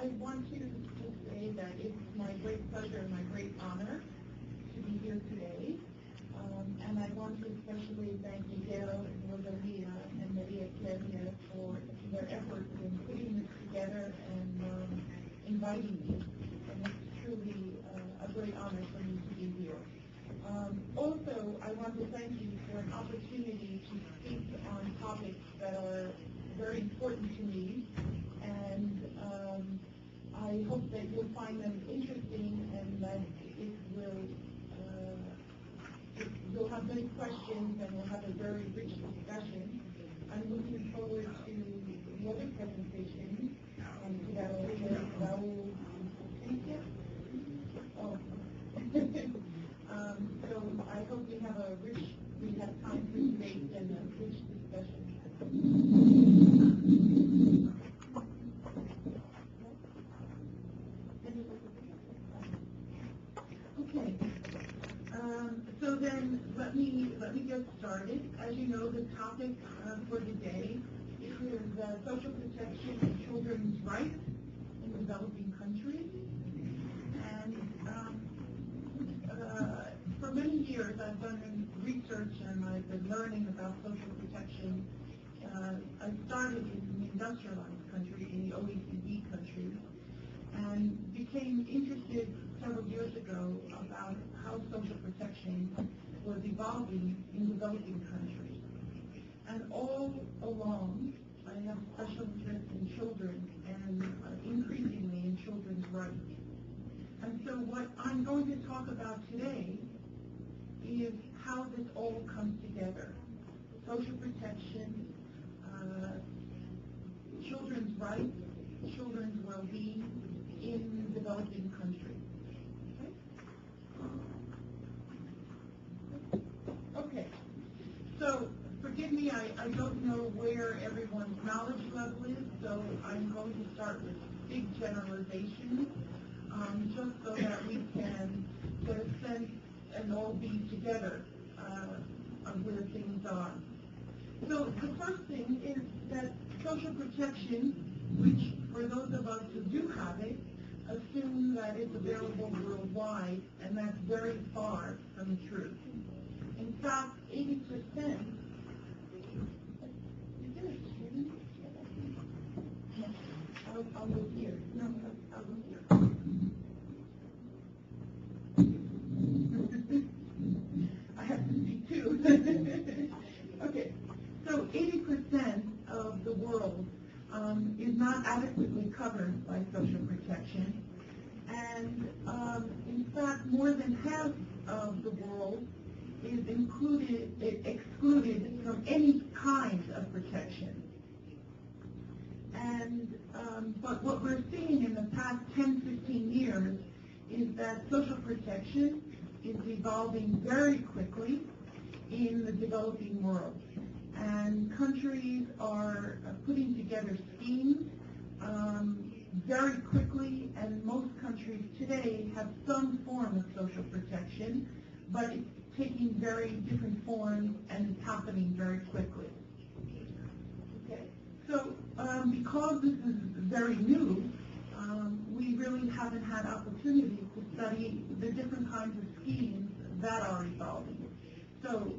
I want to say that it's my great pleasure and my great honor to be here today. And I want to especially thank Miguel, Rosalía, and Maria Clesia for their efforts in putting this together and inviting me. And it's truly a great honor for me to be here. Also, I want to thank you for an opportunity to speak on topics that are very important to me, and I hope that you'll find them interesting and that you'll have many questions and we'll have a very rich discussion. I'm looking forward to the other presentation that Raul Ciencias. So I hope we have time for debate and a rich discussion. Okay. So then let me get started. As you know, the topic for today is social protection of children's rights in developing countries. And for many years I've done research and I've been learning about social protection. I started in the industrialized country, in the OECD countries, and became interested several years ago about how social protection was evolving in developing countries. And all along, I have a special interest in children and increasingly in children's rights. And so what I'm going to talk about today is how this all comes together. Social protection, children's rights, children's well-being in developing countries. Okay. So forgive me, I don't know where everyone's knowledge level is, so I'm going to start with big generalizations, just so that we can get a sense and all be together of where things are. So the first thing is that social protection, which for those of us who do have it, assume that it's available worldwide, and that's very far from the truth. In fact, 80%. I'll move here. No, I'll move here. I have to speak too. Okay, so 80% of the world is not adequately covered by social protection, and in fact, more than half of the world is excluded from any kind of protection. And but what we're seeing in the past 10, 15 years is that social protection is evolving very quickly in the developing world. And countries are putting together schemes very quickly, and most countries today have some form of social protection, but it's taking very different forms and it's happening very quickly. Okay. So because this is very new, we really haven't had opportunity to study the different kinds of schemes that are evolving. So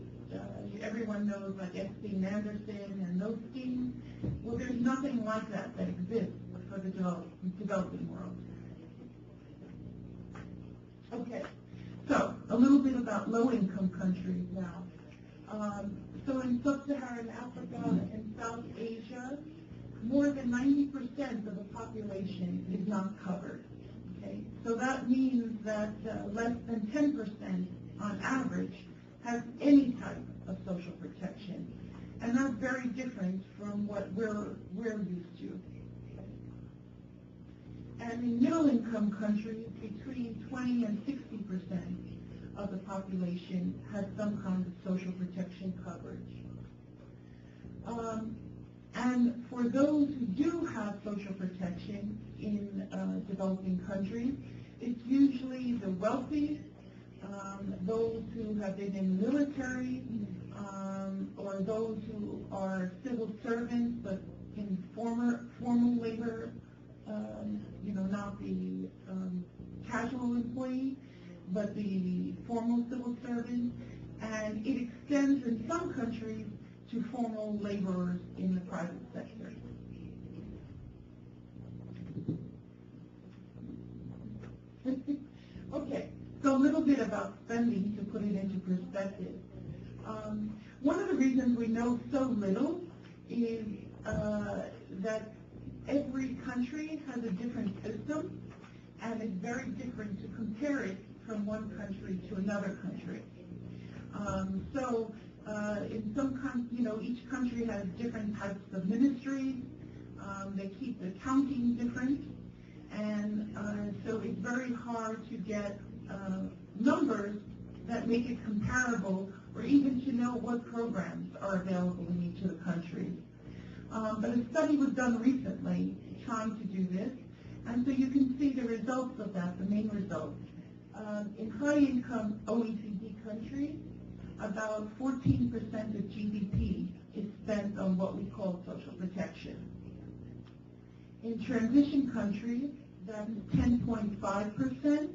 everyone knows like Epstein Anderson and those schemes. Well, there's nothing like that that exists for the developing world. Okay, so a little bit about low-income countries now. So in sub-Saharan Africa and South Asia, more than 90% of the population is not covered. Okay, so that means that less than 10% on average has any type of social protection, and that's very different from what we're used to. And in middle-income countries, between 20 and 60% of the population has some kind of social protection coverage. And for those who do have social protection in developing countries, it's usually the wealthy, those who have been in the military, or those who are civil servants but in formal labor not the casual employee, but the formal civil servant, and it extends in some countries to formal laborers in the private sector. Okay, so a little bit about spending to put it into perspective. One of the reasons we know so little is that every country has a different system, and it's very different to compare it from one country to another country. In some each country has different types of ministries. They keep the counting different, and so it's very hard to get numbers that make it comparable, or even to know what programs are available in each of the countries. But a study was done recently trying to do this, and so you can see the results of that, the main results. In high-income OECD countries, about 14% of GDP is spent on what we call social protection. In transition countries, that is 10.5%.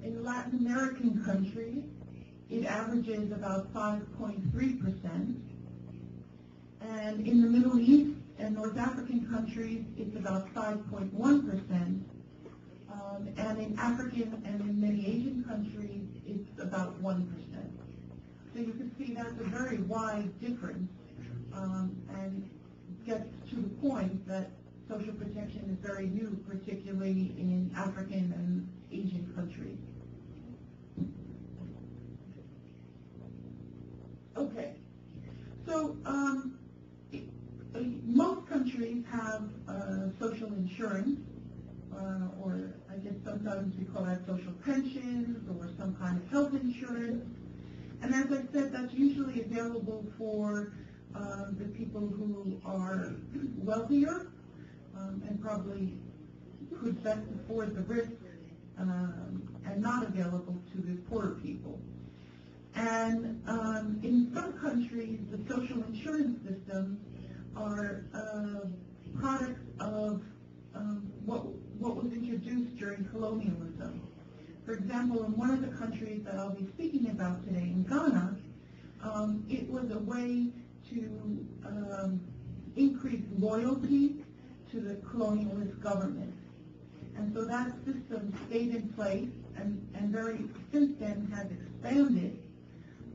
In Latin American countries, it averages about 5.3%. And in the Middle East and North African countries, it's about 5.1%. And in African and in many Asian countries, it's about 1%. So you can see that's a very wide difference, and gets to the point that social protection is very new, particularly in African and Asian countries. Okay, so most countries have social insurance, or I guess sometimes we call that social pensions or some kind of health insurance. And as I said, that's usually available for the people who are wealthier and probably could best afford the risk, and not available to the poorer people. And in some countries, the social insurance systems are products of what was introduced during colonialism. For example, in one of the countries that I'll be speaking about today, in Ghana, it was a way to increase loyalty to the colonialist government. And so that system stayed in place and since then has expanded,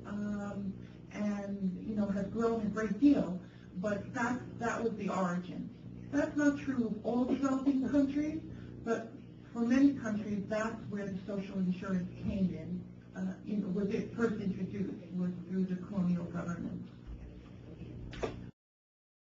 and has grown a great deal, but that was the origin. That's not true of all developing countries, but for many countries, that's where the social insurance came in, was it first introduced, was through the colonial government.